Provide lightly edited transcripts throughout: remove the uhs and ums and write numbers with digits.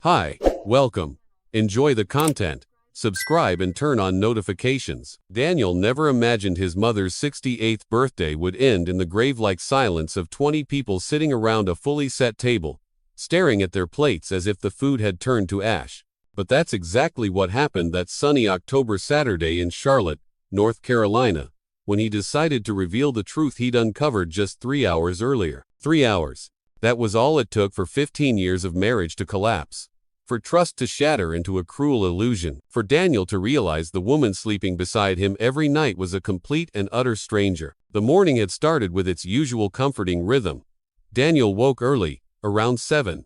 Hi, welcome. Enjoy the content. Subscribe and turn on notifications. Daniel never imagined his mother's 68th birthday would end in the grave-like silence of 20 people sitting around a fully set table, staring at their plates as if the food had turned to ash. But that's exactly what happened that sunny October Saturday in Charlotte, North Carolina, when he decided to reveal the truth he'd uncovered just 3 hours earlier. 3 hours. That was all it took for 15 years of marriage to collapse. For trust to shatter into a cruel illusion. For Daniel to realize the woman sleeping beside him every night was a complete and utter stranger. The morning had started with its usual comforting rhythm. Daniel woke early, around 7.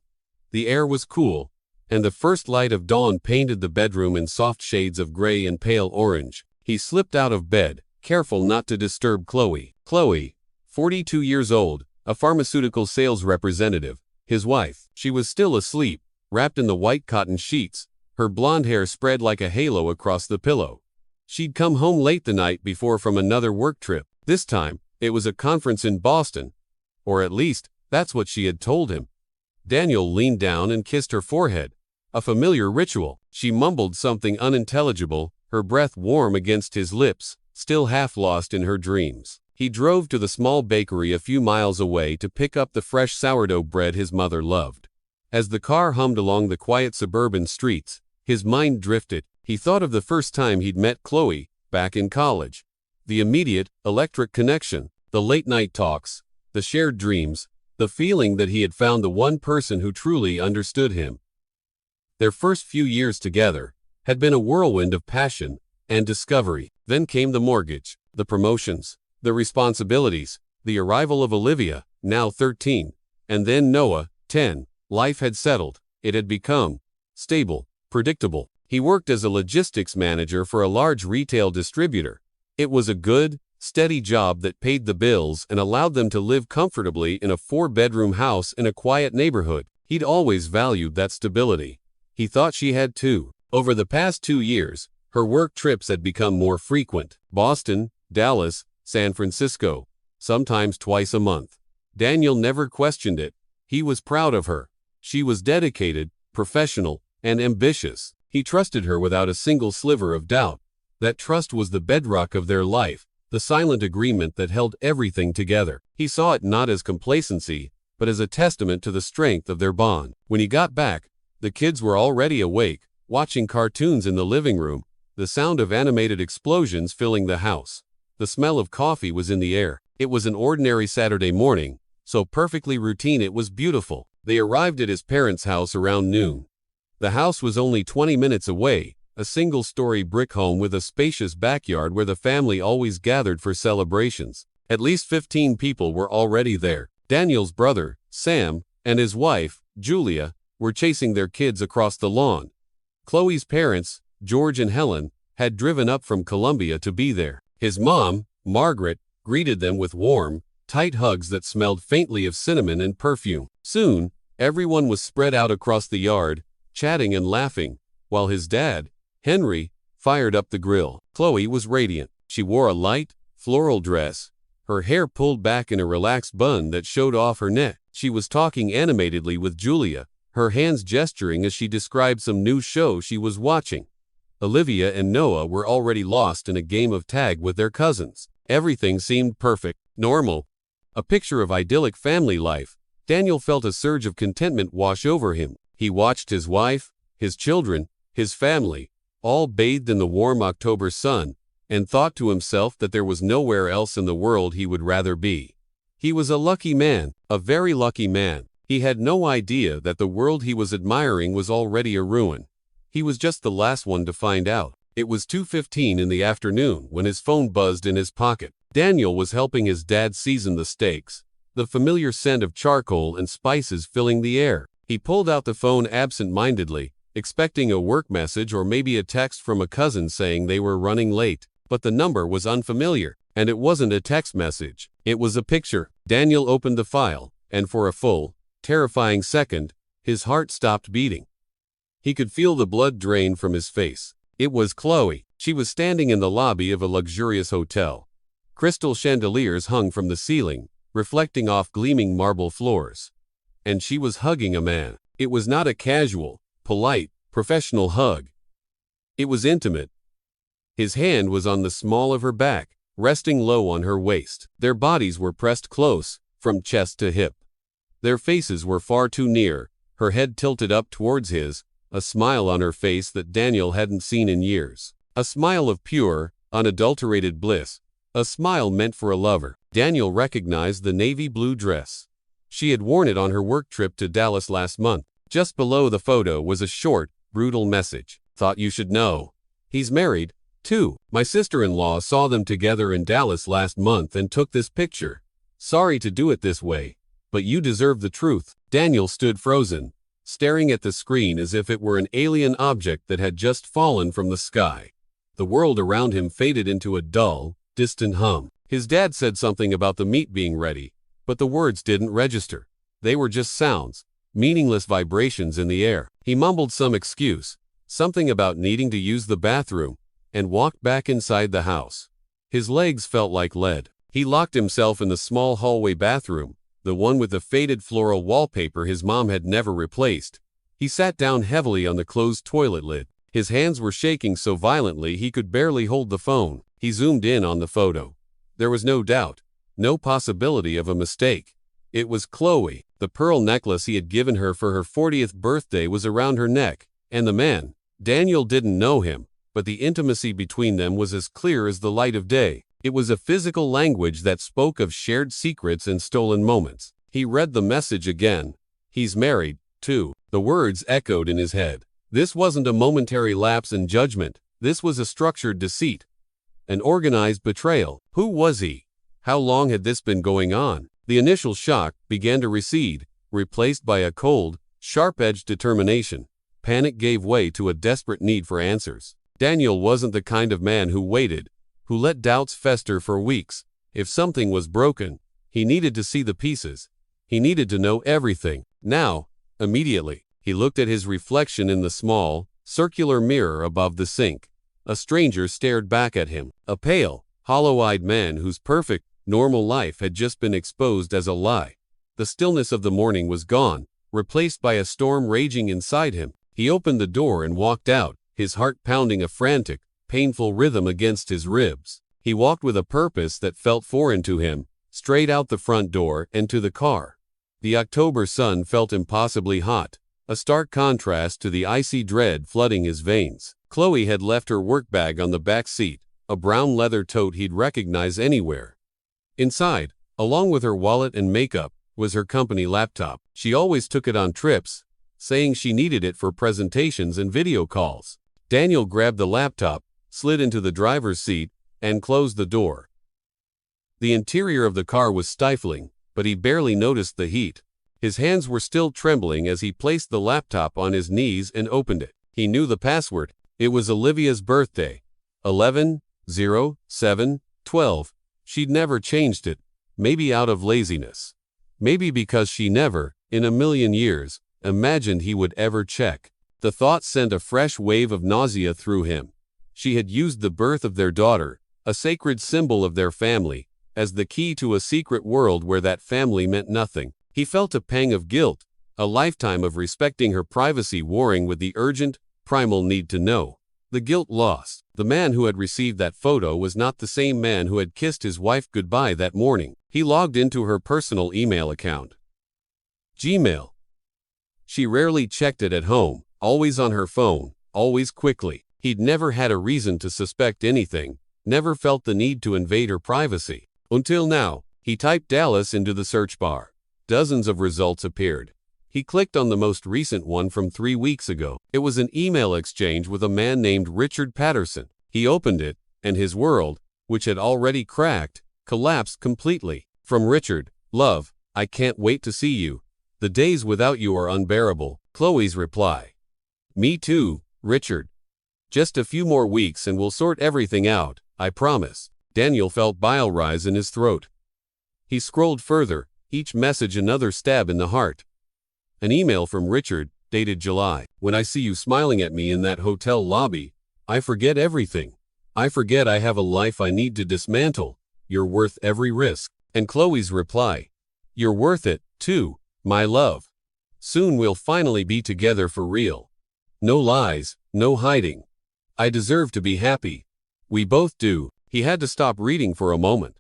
The air was cool, and the first light of dawn painted the bedroom in soft shades of gray and pale orange. He slipped out of bed, careful not to disturb Chloe. Chloe, 42 years old, a pharmaceutical sales representative, his wife. She was still asleep, wrapped in the white cotton sheets, her blonde hair spread like a halo across the pillow. She'd come home late the night before from another work trip. This time, it was a conference in Boston. Or at least, that's what she had told him. Daniel leaned down and kissed her forehead. A familiar ritual. She mumbled something unintelligible, her breath warm against his lips, still half lost in her dreams. He drove to the small bakery a few miles away to pick up the fresh sourdough bread his mother loved. As the car hummed along the quiet suburban streets, his mind drifted. He thought of the first time he'd met Chloe, back in college. The immediate, electric connection, the late-night talks, the shared dreams, the feeling that he had found the one person who truly understood him. Their first few years together had been a whirlwind of passion and discovery. Then came the mortgage, the promotions, the responsibilities, the arrival of Olivia, now 13, and then Noah, 10. Life had settled. It had become stable, predictable. He worked as a logistics manager for a large retail distributor. It was a good, steady job that paid the bills and allowed them to live comfortably in a 4-bedroom house in a quiet neighborhood. He'd always valued that stability. He thought she had too. Over the past 2 years, her work trips had become more frequent. Boston, Dallas, San Francisco, sometimes twice a month. Daniel never questioned it. He was proud of her. She was dedicated, professional, and ambitious. He trusted her without a single sliver of doubt. That trust was the bedrock of their life, the silent agreement that held everything together. He saw it not as complacency, but as a testament to the strength of their bond. When he got back, the kids were already awake, watching cartoons in the living room, the sound of animated explosions filling the house. The smell of coffee was in the air. It was an ordinary Saturday morning, so perfectly routine it was beautiful. They arrived at his parents' house around noon. The house was only 20 minutes away, a single-story brick home with a spacious backyard where the family always gathered for celebrations. At least 15 people were already there. Daniel's brother, Sam, and his wife, Julia, were chasing their kids across the lawn. Chloe's parents, George and Helen, had driven up from Columbia to be there. His mom, Margaret, greeted them with warm, tight hugs that smelled faintly of cinnamon and perfume. Soon, everyone was spread out across the yard, chatting and laughing, while his dad, Henry, fired up the grill. Chloe was radiant. She wore a light, floral dress, her hair pulled back in a relaxed bun that showed off her neck. She was talking animatedly with Julia, her hands gesturing as she described some new show she was watching. Olivia and Noah were already lost in a game of tag with their cousins. Everything seemed perfect, normal, a picture of idyllic family life. Daniel felt a surge of contentment wash over him. He watched his wife, his children, his family, all bathed in the warm October sun, and thought to himself that there was nowhere else in the world he would rather be. He was a lucky man, a very lucky man. He had no idea that the world he was admiring was already a ruin. He was just the last one to find out. It was 2:15 in the afternoon when his phone buzzed in his pocket. Daniel was helping his dad season the steaks, the familiar scent of charcoal and spices filling the air. He pulled out the phone absent-mindedly, expecting a work message or maybe a text from a cousin saying they were running late. But the number was unfamiliar, and it wasn't a text message. It was a picture. Daniel opened the file, and for a full, terrifying second, his heart stopped beating. He could feel the blood drain from his face. It was Chloe. She was standing in the lobby of a luxurious hotel. Crystal chandeliers hung from the ceiling, reflecting off gleaming marble floors. And she was hugging a man. It was not a casual, polite, professional hug. It was intimate. His hand was on the small of her back, resting low on her waist. Their bodies were pressed close, from chest to hip. Their faces were far too near, her head tilted up towards his, a smile on her face that Daniel hadn't seen in years. A smile of pure, unadulterated bliss. A smile meant for a lover. Daniel recognized the navy blue dress. She had worn it on her work trip to Dallas last month. Just below the photo was a short, brutal message. Thought you should know. He's married, too. My sister-in-law saw them together in Dallas last month and took this picture. Sorry to do it this way, but you deserve the truth. Daniel stood frozen, staring at the screen as if it were an alien object that had just fallen from the sky. The world around him faded into a dull, distant hum. His dad said something about the meat being ready, but the words didn't register. They were just sounds, meaningless vibrations in the air. He mumbled some excuse, something about needing to use the bathroom, and walked back inside the house. His legs felt like lead. He locked himself in the small hallway bathroom, the one with the faded floral wallpaper his mom had never replaced. He sat down heavily on the closed toilet lid. His hands were shaking so violently he could barely hold the phone. He zoomed in on the photo. There was no doubt, no possibility of a mistake. It was Chloe. The pearl necklace he had given her for her 40th birthday was around her neck, and the man, Daniel didn't know him, but the intimacy between them was as clear as the light of day. It was a physical language that spoke of shared secrets and stolen moments. He read the message again. He's married, too. The words echoed in his head. This wasn't a momentary lapse in judgment. This was a structured deceit. An organized betrayal. Who was he? How long had this been going on? The initial shock began to recede, replaced by a cold, sharp-edged determination. Panic gave way to a desperate need for answers. Daniel wasn't the kind of man who waited, who let doubts fester for weeks. If something was broken, he needed to see the pieces. He needed to know everything. Now, immediately, he looked at his reflection in the small, circular mirror above the sink. A stranger stared back at him, a pale, hollow-eyed man whose perfect, normal life had just been exposed as a lie. The stillness of the morning was gone, replaced by a storm raging inside him. He opened the door and walked out, his heart pounding a frantic, painful rhythm against his ribs. He walked with a purpose that felt foreign to him, straight out the front door and to the car. The October sun felt impossibly hot, a stark contrast to the icy dread flooding his veins. Chloe had left her work bag on the back seat, a brown leather tote he'd recognize anywhere. Inside, along with her wallet and makeup, was her company laptop. She always took it on trips, saying she needed it for presentations and video calls. Daniel grabbed the laptop, slid into the driver's seat, and closed the door. The interior of the car was stifling, but he barely noticed the heat. His hands were still trembling as he placed the laptop on his knees and opened it. He knew the password. It was Olivia's birthday. 11/07/12. She'd never changed it, maybe out of laziness. Maybe because she never, in a million years, imagined he would ever check. The thought sent a fresh wave of nausea through him. She had used the birth of their daughter, a sacred symbol of their family, as the key to a secret world where that family meant nothing. He felt a pang of guilt, a lifetime of respecting her privacy warring with the urgent, primal need to know. The guilt lost. The man who had received that photo was not the same man who had kissed his wife goodbye that morning. He logged into her personal email account. Gmail. She rarely checked it at home, always on her phone, always quickly. He'd never had a reason to suspect anything, never felt the need to invade her privacy. Until now, he typed Dallas into the search bar. Dozens of results appeared. He clicked on the most recent one from 3 weeks ago. It was an email exchange with a man named Richard Patterson. He opened it, and his world, which had already cracked, collapsed completely. From Richard: "Love, I can't wait to see you. The days without you are unbearable." Chloe's reply: "Me too, Richard. Just a few more weeks and we'll sort everything out, I promise." Daniel felt bile rise in his throat. He scrolled further, each message another stab in the heart. An email from Richard, dated July. "When I see you smiling at me in that hotel lobby, I forget everything. I forget I have a life I need to dismantle. You're worth every risk." And Chloe's reply: "You're worth it, too, my love. Soon we'll finally be together for real." No lies, no hiding. I deserve to be happy. We both do. He had to stop reading for a moment.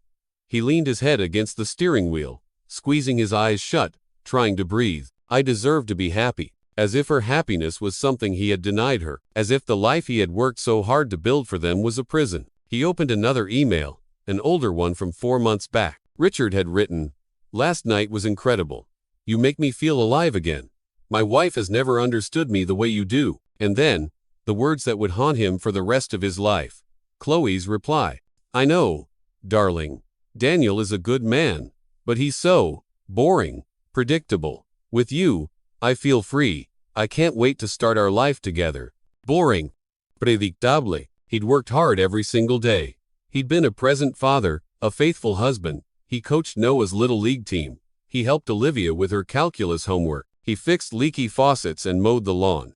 He leaned his head against the steering wheel, squeezing his eyes shut, trying to breathe. I deserve to be happy. As if her happiness was something he had denied her. As if the life he had worked so hard to build for them was a prison. He opened another email, an older one from 4 months back. Richard had written, "Last night was incredible. You make me feel alive again. My wife has never understood me the way you do." And then, the words that would haunt him for the rest of his life. Chloe's reply. "I know, darling. Daniel is a good man, but he's so boring, predictable. With you, I feel free. I can't wait to start our life together." Boring, predictable. He'd worked hard every single day. He'd been a present father, a faithful husband. He coached Noah's little league team. He helped Olivia with her calculus homework. He fixed leaky faucets and mowed the lawn.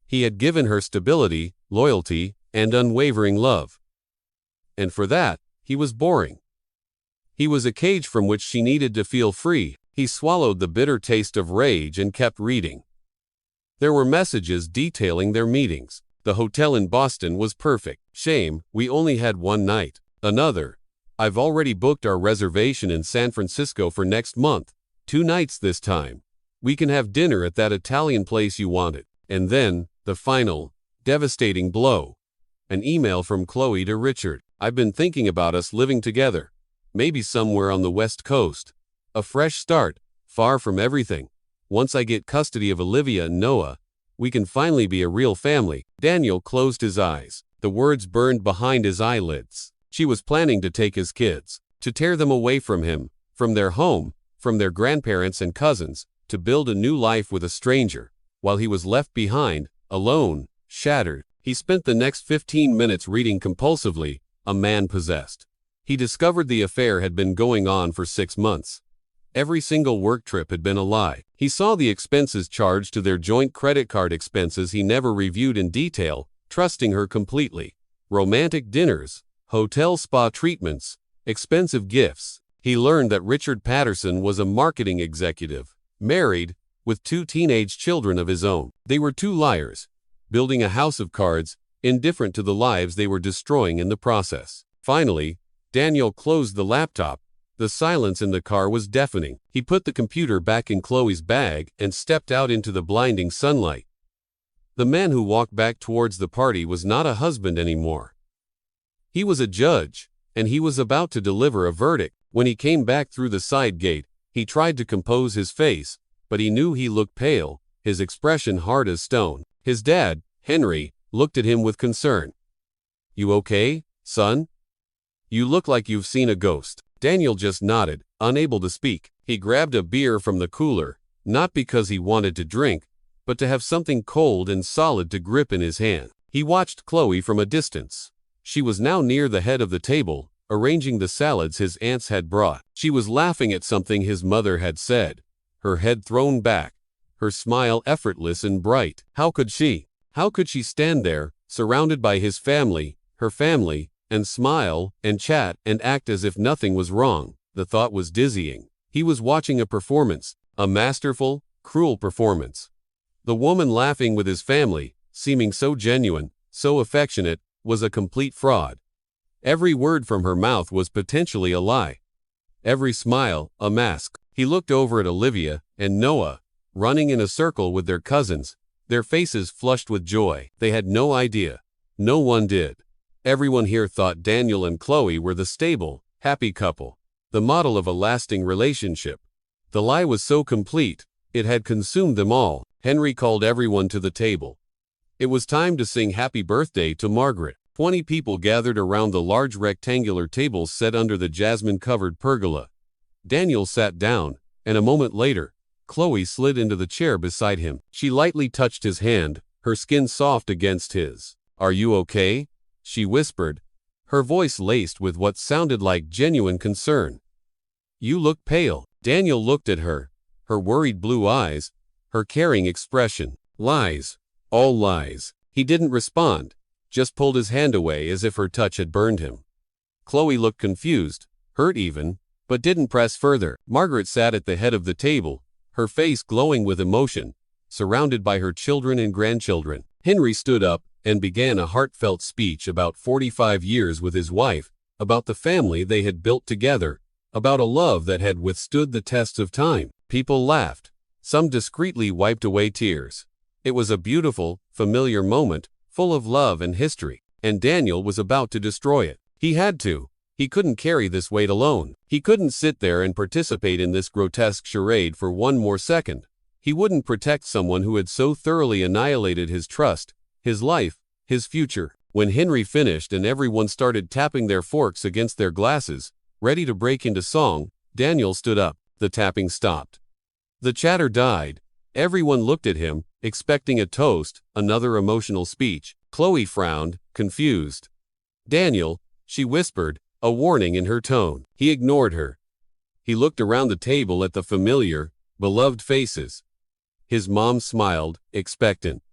He had given her stability, loyalty, and unwavering love. And for that, he was boring. He was a cage from which she needed to feel free. He swallowed the bitter taste of rage and kept reading. There were messages detailing their meetings. The hotel in Boston was perfect. Shame, we only had one night. Another. I've already booked our reservation in San Francisco for next month. 2 nights this time. We can have dinner at that Italian place you wanted. And then, the final, devastating blow. An email from Chloe to Richard. I've been thinking about us living together. Maybe somewhere on the West Coast. A fresh start, far from everything. Once I get custody of Olivia and Noah, we can finally be a real family. Daniel closed his eyes. The words burned behind his eyelids. She was planning to take his kids, to tear them away from him, from their home, from their grandparents and cousins, to build a new life with a stranger, while he was left behind, alone, shattered. He spent the next 15 minutes reading compulsively, a man possessed. He discovered the affair had been going on for 6 months. Every single work trip had been a lie. He saw the expenses charged to their joint credit card expenses he never reviewed in detail, trusting her completely. Romantic dinners, hotel spa treatments, expensive gifts. He learned that Richard Patterson was a marketing executive, married, with 2 teenage children of his own. They were 2 liars, building a house of cards, indifferent to the lives they were destroying in the process. Finally, Daniel closed the laptop. The silence in the car was deafening. He put the computer back in Chloe's bag and stepped out into the blinding sunlight. The man who walked back towards the party was not a husband anymore. He was a judge, and he was about to deliver a verdict. When he came back through the side gate, he tried to compose his face, but he knew he looked pale, his expression hard as stone. His dad, Henry, looked at him with concern. "You okay, son? You look like you've seen a ghost." Daniel just nodded, unable to speak. He grabbed a beer from the cooler, not because he wanted to drink, but to have something cold and solid to grip in his hand. He watched Chloe from a distance. She was now near the head of the table, arranging the salads his aunts had brought. She was laughing at something his mother had said, her head thrown back, her smile effortless and bright. How could she stand there, surrounded by his family, her family, and smile, and chat, and act as if nothing was wrong? The thought was dizzying. He was watching a performance, a masterful, cruel performance. The woman laughing with his family, seeming so genuine, so affectionate, was a complete fraud. Every word from her mouth was potentially a lie. Every smile, a mask. He looked over at Olivia and Noah, running in a circle with their cousins, their faces flushed with joy. They had no idea. No one did. Everyone here thought Daniel and Chloe were the stable, happy couple, the model of a lasting relationship. The lie was so complete, it had consumed them all. Henry called everyone to the table. It was time to sing happy birthday to Margaret. 20 people gathered around the large rectangular tables set under the jasmine-covered pergola. Daniel sat down, and a moment later, Chloe slid into the chair beside him. She lightly touched his hand, her skin soft against his. "Are you okay?" she whispered, her voice laced with what sounded like genuine concern. "You look pale." Daniel looked at her, her worried blue eyes, her caring expression. Lies. All lies. He didn't respond, just pulled his hand away as if her touch had burned him. Chloe looked confused, hurt even, but didn't press further. Margaret sat at the head of the table, her face glowing with emotion, surrounded by her children and grandchildren. Henry stood up and began a heartfelt speech about 45 years with his wife, about the family they had built together, about a love that had withstood the tests of time. People laughed. Some discreetly wiped away tears. It was a beautiful, familiar moment, full of love and history, and Daniel was about to destroy it. He had to. He couldn't carry this weight alone. He couldn't sit there and participate in this grotesque charade for one more second. He wouldn't protect someone who had so thoroughly annihilated his trust, his life, his future. When Henry finished and everyone started tapping their forks against their glasses, ready to break into song, Daniel stood up. The tapping stopped. The chatter died. Everyone looked at him, expecting a toast, another emotional speech. Chloe frowned, confused. "Daniel," she whispered, a warning in her tone. He ignored her. He looked around the table at the familiar, beloved faces. His mom smiled, expectant.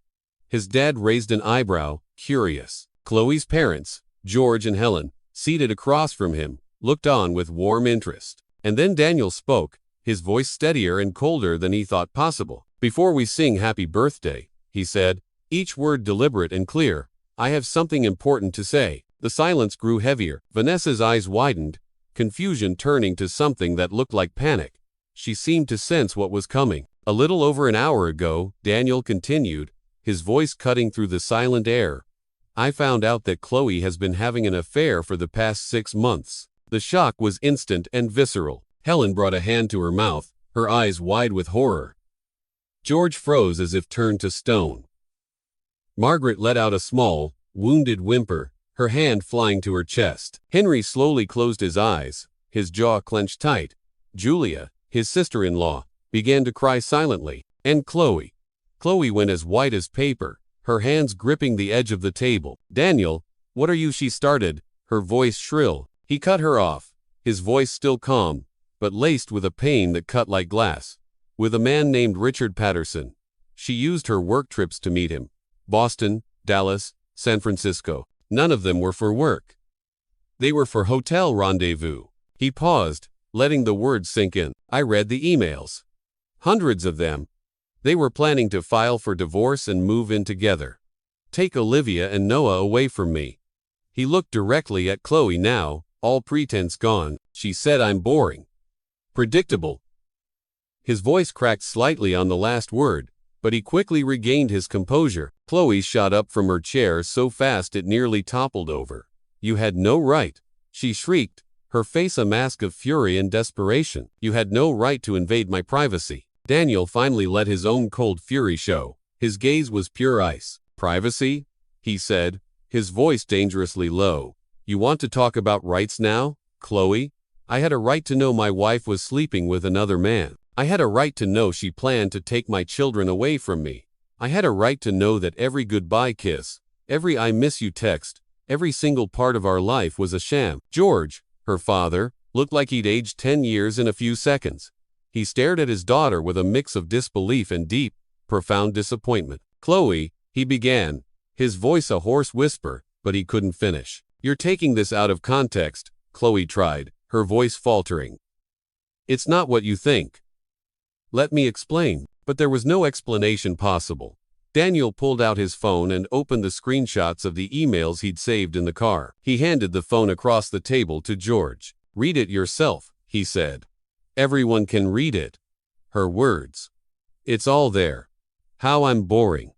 His dad raised an eyebrow, curious. Chloe's parents, George and Helen, seated across from him, looked on with warm interest. And then Daniel spoke, his voice steadier and colder than he thought possible. "Before we sing Happy Birthday," he said, each word deliberate and clear, "I have something important to say." The silence grew heavier. Vanessa's eyes widened, confusion turning to something that looked like panic. She seemed to sense what was coming. "A little over an hour ago," Daniel continued, his voice cutting through the silent air, "I found out that Chloe has been having an affair for the past 6 months. The shock was instant and visceral." Helen brought a hand to her mouth, her eyes wide with horror. George froze as if turned to stone. Margaret let out a small, wounded whimper, her hand flying to her chest. Henry slowly closed his eyes, his jaw clenched tight. Julia, his sister-in-law, began to cry silently. And Chloe went as white as paper, her hands gripping the edge of the table. "Daniel, what are you?" she started, her voice shrill. He cut her off, his voice still calm, but laced with a pain that cut like glass. "With a man named Richard Patterson." She used her work trips to meet him. Boston, Dallas, San Francisco. None of them were for work. They were for hotel rendezvous. He paused, letting the words sink in. "I read the emails. Hundreds of them. They were planning to file for divorce and move in together. Take Olivia and Noah away from me." He looked directly at Chloe now, all pretense gone. She said, "I'm boring. Predictable." His voice cracked slightly on the last word, but he quickly regained his composure. Chloe shot up from her chair so fast it nearly toppled over. "You had no right," she shrieked, her face a mask of fury and desperation. "You had no right to invade my privacy." Daniel finally let his own cold fury show. His gaze was pure ice. "Privacy?" he said, his voice dangerously low. "You want to talk about rights now, Chloe? I had a right to know my wife was sleeping with another man. I had a right to know she planned to take my children away from me. I had a right to know that every goodbye kiss, every I miss you text, every single part of our life was a sham." George, her father, looked like he'd aged 10 years in a few seconds. He stared at his daughter with a mix of disbelief and deep, profound disappointment. "Chloe," he began, his voice a hoarse whisper, but he couldn't finish. "You're taking this out of context," Chloe tried, her voice faltering. "It's not what you think." "Let me explain." But there was no explanation possible. Daniel pulled out his phone and opened the screenshots of the emails he'd saved in the car. He handed the phone across the table to George. "Read it yourself," he said. "Everyone can read it." Her words. "It's all there. How I'm boring.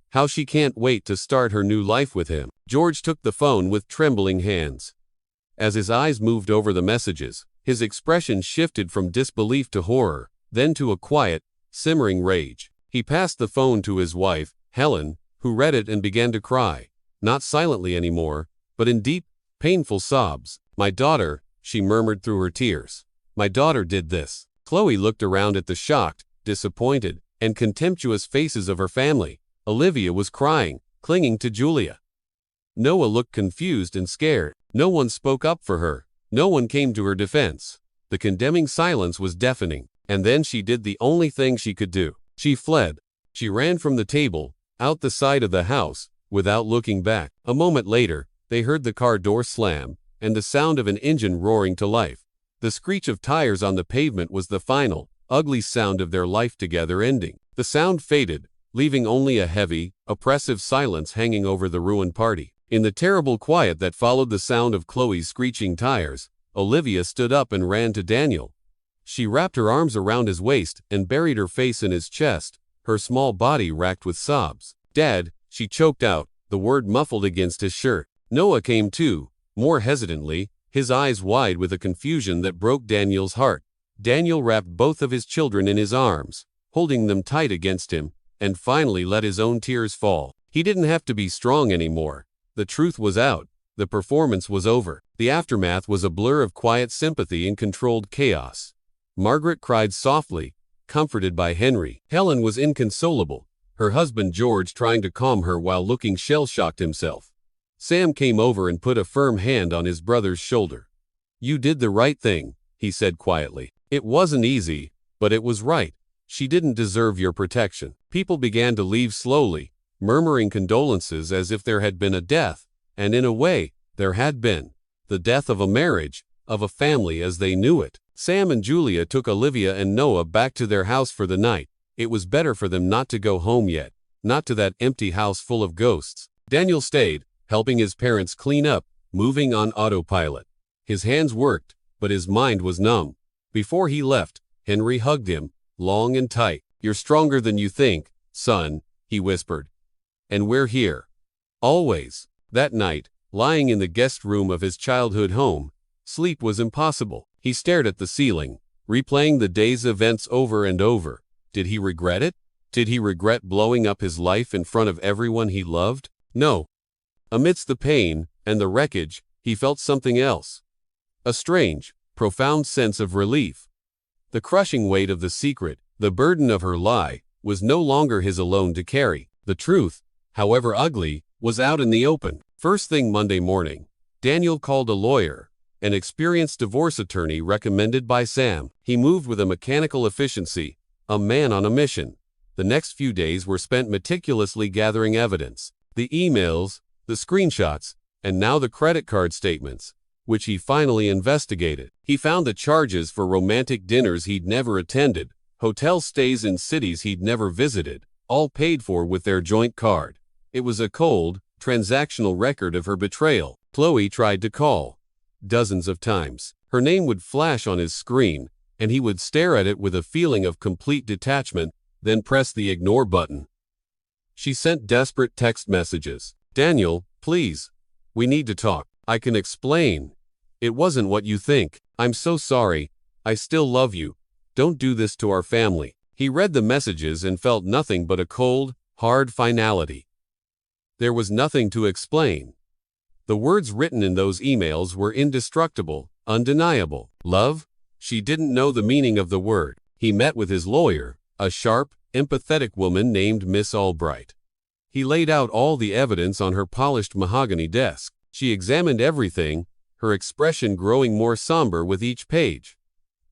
How she can't wait to start her new life with him." George took the phone with trembling hands. As his eyes moved over the messages, his expression shifted from disbelief to horror, then to a quiet, simmering rage. He passed the phone to his wife, Helen, who read it and began to cry, not silently anymore, but in deep, painful sobs. "My daughter," she murmured through her tears. "My daughter did this." Chloe looked around at the shocked, disappointed, and contemptuous faces of her family. Olivia was crying, clinging to Julia. Noah looked confused and scared. No one spoke up for her. No one came to her defense. The condemning silence was deafening. And then she did the only thing she could do. She fled. She ran from the table, out the side of the house, without looking back. A moment later, they heard the car door slam, and the sound of an engine roaring to life. The screech of tires on the pavement was the final, ugly sound of their life together ending. The sound faded, leaving only a heavy, oppressive silence hanging over the ruined party. In the terrible quiet that followed the sound of Chloe's screeching tires, Olivia stood up and ran to Daniel. She wrapped her arms around his waist and buried her face in his chest, her small body racked with sobs. "Dad," she choked out, the word muffled against his shirt. Noah came too, more hesitantly, his eyes wide with a confusion that broke Daniel's heart. Daniel wrapped both of his children in his arms, holding them tight against him, and finally let his own tears fall. He didn't have to be strong anymore. The truth was out. The performance was over. The aftermath was a blur of quiet sympathy and controlled chaos. Margaret cried softly, comforted by Henry. Helen was inconsolable, her husband George trying to calm her while looking shell-shocked himself. Sam came over and put a firm hand on his brother's shoulder. "You did the right thing," he said quietly. "It wasn't easy, but it was right. She didn't deserve your protection." People began to leave slowly, murmuring condolences as if there had been a death, and in a way, there had been. The death of a marriage, of a family as they knew it. Sam and Julia took Olivia and Noah back to their house for the night. It was better for them not to go home yet, not to that empty house full of ghosts. Daniel stayed, helping his parents clean up, moving on autopilot. His hands worked, but his mind was numb. Before he left, Henry hugged him, long and tight. "You're stronger than you think, son," he whispered. "And we're here. Always." That night, lying in the guest room of his childhood home, sleep was impossible. He stared at the ceiling, replaying the day's events over and over. Did he regret it? Did he regret blowing up his life in front of everyone he loved? No. Amidst the pain and the wreckage, he felt something else. A strange, profound sense of relief. The crushing weight of the secret, the burden of her lie, was no longer his alone to carry. The truth, however ugly, was out in the open. First thing Monday morning, Daniel called a lawyer, an experienced divorce attorney recommended by Sam. He moved with a mechanical efficiency, a man on a mission. The next few days were spent meticulously gathering evidence. The emails, the screenshots, and now the credit card statements, which he finally investigated. He found the charges for romantic dinners he'd never attended, hotel stays in cities he'd never visited, all paid for with their joint card. It was a cold, transactional record of her betrayal. Chloe tried to call. Dozens of times. Her name would flash on his screen, and he would stare at it with a feeling of complete detachment, then press the ignore button. She sent desperate text messages. "Daniel, please. We need to talk. I can explain. It wasn't what you think. I'm so sorry. I still love you. Don't do this to our family." He read the messages and felt nothing but a cold, hard finality. There was nothing to explain. The words written in those emails were indestructible, undeniable. Love? She didn't know the meaning of the word. He met with his lawyer, a sharp, empathetic woman named Miss Albright. He laid out all the evidence on her polished mahogany desk. She examined everything, her expression growing more somber with each page.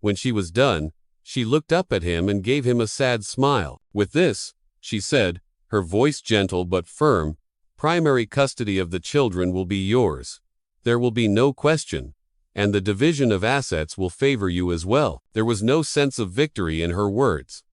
When she was done, she looked up at him and gave him a sad smile. "With this," she said, her voice gentle but firm, "primary custody of the children will be yours. There will be no question, and the division of assets will favor you as well." There was no sense of victory in her words.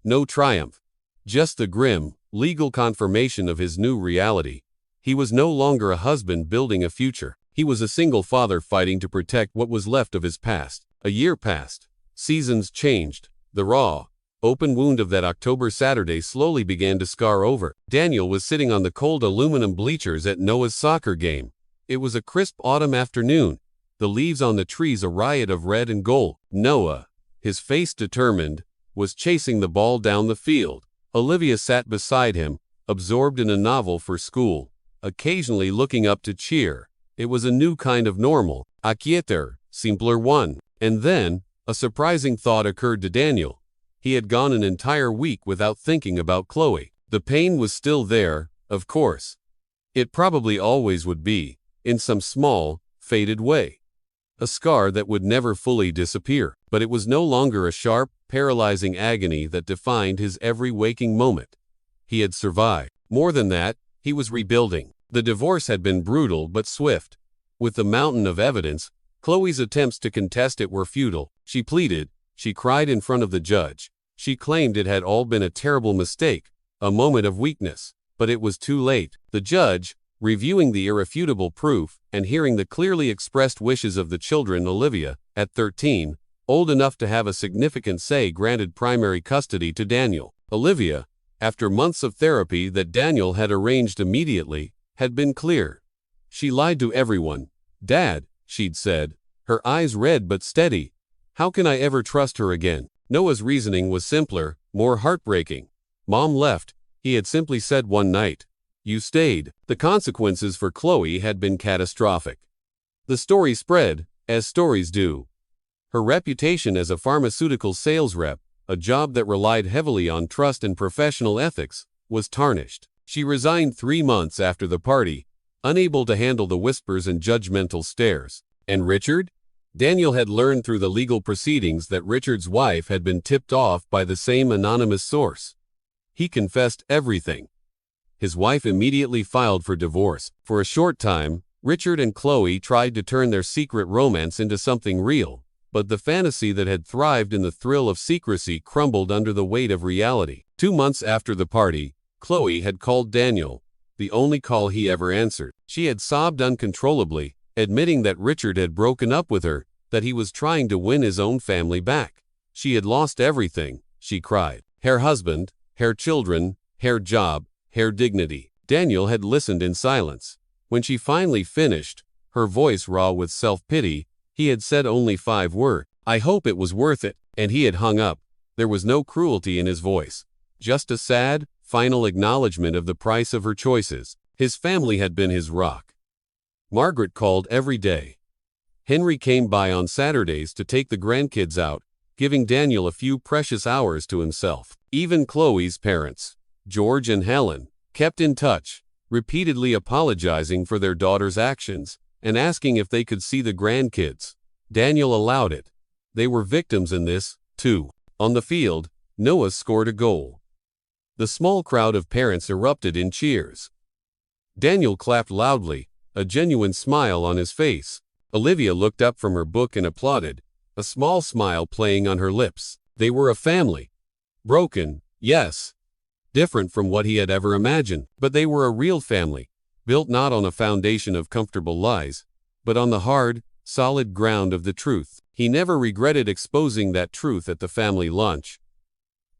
No triumph. Just the grim, legal confirmation of his new reality. He was no longer a husband building a future. He was a single father fighting to protect what was left of his past. A year passed. Seasons changed. The raw, open wound of that October Saturday slowly began to scar over. Daniel was sitting on the cold aluminum bleachers at Noah's soccer game. It was a crisp autumn afternoon, the leaves on the trees a riot of red and gold. Noah, his face determined, was chasing the ball down the field. Olivia sat beside him, absorbed in a novel for school, occasionally looking up to cheer. It was a new kind of normal, a quieter, simpler one. And then, a surprising thought occurred to Daniel. He had gone an entire week without thinking about Chloe. The pain was still there, of course. It probably always would be, in some small, faded way. A scar that would never fully disappear. But it was no longer a sharp, paralyzing agony that defined his every waking moment. He had survived. More than that, he was rebuilding. The divorce had been brutal but swift. With the mountain of evidence, Chloe's attempts to contest it were futile. She pleaded, she cried in front of the judge. She claimed it had all been a terrible mistake, a moment of weakness. But it was too late. The judge, reviewing the irrefutable proof and hearing the clearly expressed wishes of the children, Olivia, at 13, old enough to have a significant say, granted primary custody to Daniel. Olivia, after months of therapy that Daniel had arranged immediately, had been clear. She lied to everyone. "Dad," she'd said, her eyes red but steady, "how can I ever trust her again?" Noah's reasoning was simpler, more heartbreaking. "Mom left," he had simply said one night. "You stayed." The consequences for Chloe had been catastrophic. The story spread, as stories do. Her reputation as a pharmaceutical sales rep, a job that relied heavily on trust and professional ethics, was tarnished. She resigned 3 months after the party, unable to handle the whispers and judgmental stares. And Richard? Daniel had learned through the legal proceedings that Richard's wife had been tipped off by the same anonymous source. He confessed everything. His wife immediately filed for divorce. For a short time, Richard and Chloe tried to turn their secret romance into something real, but the fantasy that had thrived in the thrill of secrecy crumbled under the weight of reality. 2 months after the party, Chloe had called Daniel, the only call he ever answered. She had sobbed uncontrollably, admitting that Richard had broken up with her, that he was trying to win his own family back. She had lost everything, she cried. Her husband, her children, her job, her dignity. Daniel had listened in silence. When she finally finished, her voice raw with self-pity, he had said only 5 words. "I hope it was worth it," and he had hung up. There was no cruelty in his voice, just a sad, final acknowledgement of the price of her choices. His family had been his rock. Margaret called every day. Henry came by on Saturdays to take the grandkids out, giving Daniel a few precious hours to himself. Even Chloe's parents, George and Helen, kept in touch, repeatedly apologizing for their daughter's actions and asking if they could see the grandkids. Daniel allowed it. They were victims in this, too. On the field, Noah scored a goal. The small crowd of parents erupted in cheers. Daniel clapped loudly, a genuine smile on his face. Olivia looked up from her book and applauded, a small smile playing on her lips. They were a family. Broken, yes. Different from what he had ever imagined, but they were a real family, built not on a foundation of comfortable lies, but on the hard, solid ground of the truth. He never regretted exposing that truth at the family lunch.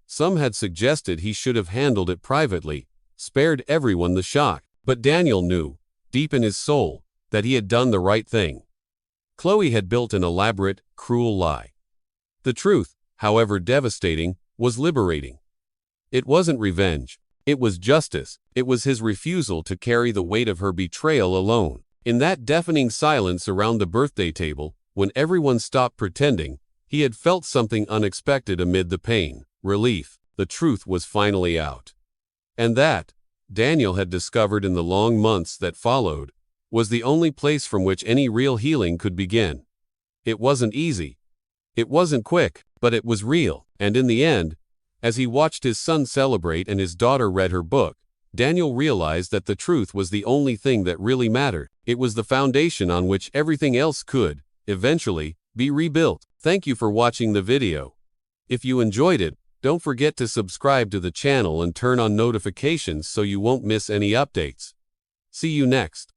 Some had suggested he should have handled it privately, spared everyone the shock, but Daniel knew, deep in his soul, that he had done the right thing. Chloe had built an elaborate, cruel lie. The truth, however devastating, was liberating. It wasn't revenge. It was justice. It was his refusal to carry the weight of her betrayal alone. In that deafening silence around the birthday table, when everyone stopped pretending, he had felt something unexpected amid the pain. Relief. The truth was finally out. And that, Daniel had discovered in the long months that followed, was the only place from which any real healing could begin. It wasn't easy. It wasn't quick, but it was real. And in the end, as he watched his son celebrate and his daughter read her book, Daniel realized that the truth was the only thing that really mattered. It was the foundation on which everything else could, eventually, be rebuilt. Thank you for watching the video. If you enjoyed it, don't forget to subscribe to the channel and turn on notifications so you won't miss any updates. See you next.